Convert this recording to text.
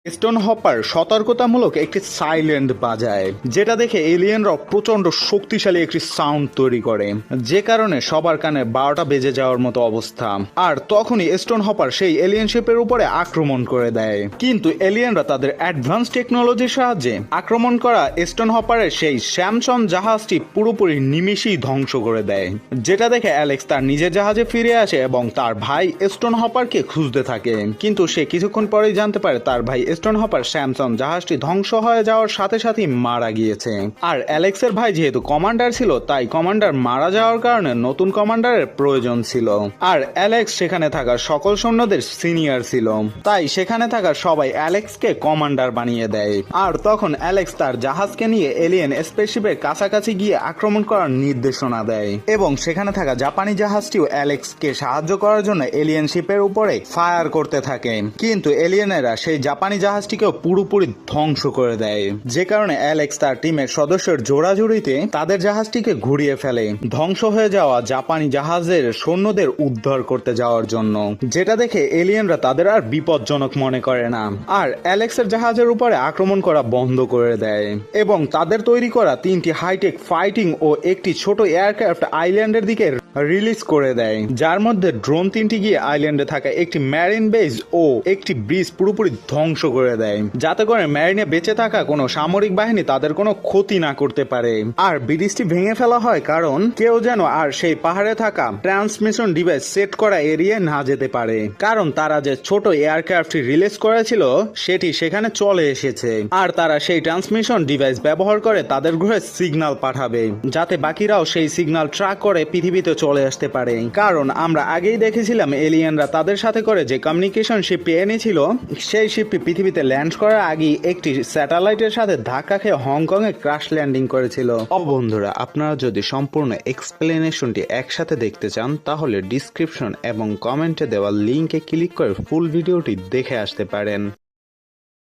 Stone hopper সতর্কতামূলক একটি silent বাজায়, যেটা দেখে এলিয়েনরা প্রচন্ড শক্তিশালী একটি সাউন্ড তৈরি করে, যে কারণে সবার কানে 12টা বেজে যাওয়ার মতো অবস্থা। আর তখনই স্টোন হপার সেই এলিয়েন শিপের উপরে আক্রমণ করে দেয়। কিন্তু এলিয়েনরা তাদের অ্যাডভান্স টেকনোলজির সাহায্যে আক্রমণ করা স্টোন হপারের সেই স্যামসন জাহাজটি পুরোপুরি নিমিষেই ধ্বংস করে দেয়, যেটা দেখে অ্যালেক্স তার নিজের জাহাজে ফিরে আসে এবং তার ভাই স্টোন হপারকে খুঁজতে থাকে। কিন্তু সে কিছুক্ষণ পরেই জানতে পারে তার ভাই স্টোন হপার স্যামসন জাহাজটি ধ্বংস হয়ে যাওয়ার সাথে সাথেই মারা গিয়েছে। আর অ্যালেক্সের ভাই যেহেতু কমান্ডার ছিল, তাই কমান্ডার মারা যাওয়ার কারণে নতুন কমান্ডারের প্রয়োজন ছিল। আর অ্যালেক্স সেখানে থাকা সকল সৈন্যদের সিনিয়র ছিল, তাই সেখানে থাকা সবাই অ্যালেক্সকে কমান্ডার বানিয়ে দেয়। আর তখন অ্যালেক্স তার জাহাজকে নিয়ে এলিয়েন স্পেসশিপের কাছাকাছি গিয়ে আক্রমণ করার নির্দেশনা দেয় এবং সেখানে থাকা জাপানি জাহাজটিও অ্যালেক্সকে সাহায্য করার জন্য এলিয়েন শিপের উপরে ফায়ার করতে থাকে। কিন্তু এলিয়েনেরা সেই জাপানি জাহাজটিকেও পুরোপুরি ধ্বংস করে দেয়, যে কারণে অ্যালেক্স তার টিমের সদস্যের জোড়াজুড়িতে তাদের জাহাজটিকে ঘুরিয়ে ফেলে ধ্বংস হয়ে যাওয়া জাপানি জাহাজের সৈন্যদের উদ্ধার করতে যাওয়ার জন্য, যেটা দেখে এলিয়েনরা তাদের আর বিপজ্জনক মনে করে না। আর অ্যালেক্সের জাহাজের উপরে আক্রমণ করা বন্ধ করে দেয় এবং তাদের তৈরি করা 3টি হাইটেক ফাইটিং ও একটি ছোট এয়ারক্রাফট আইল্যান্ডের দিকে রিলিজ করে দেয়, যার মধ্যে ড্রোন 3টি গিয়ে আইল্যান্ডে থাকা একটি ম্যারিন বেস ও একটি ব্রিজ পুরোপুরি ধ্বংস করে দেয়, যাতে করে ম্যারিনে বেঁচে থাকা কোনো সামরিক বাহিনী তাদের কোনো ক্ষতি না করতে পারে। আর ব্রিজটি ভেঙে ফেলা হয় কারণ কেউ যেন আর সেই পাহাড়ে থাকা ট্রান্সমিশন ডিভাইস সেট করা এরিয়ায় না যেতে পারে, কারণ তারা যে ছোট এয়ারক্রাফটটি রিলিজ করেছিল সেটি সেখানে চলে এসেছে। আর তারা সেই ট্রান্সমিশন ডিভাইস ব্যবহার করে তাদের গ্রহে সিগন্যাল পাঠাবে, যাতে বাকিরাও সেই সিগন্যাল ট্র্যাক করে পৃথিবীতে চলে আসতে পারে। কারণ আমরা আগেই দেখেছিলাম এলিয়েনরা তাদের সাথে করে যে কমিউনিকেশন শিপটি এনেছিল, সেই শিপটি পৃথিবীতে ল্যান্ড করার আগেই একটি স্যাটেলাইটের সাথে ধাক্কা খেয়ে হংকং এ ক্র্যাশ ল্যান্ডিং করেছিল। বন্ধুরা, আপনারা যদি সম্পূর্ণ এক্সপ্লেনেশনটি একসাথে দেখতে চান তাহলে ডিসক্রিপশন এবং কমেন্টে দেওয়া লিংকে ক্লিক করে ফুল ভিডিওটি দেখে আসতে পারেন।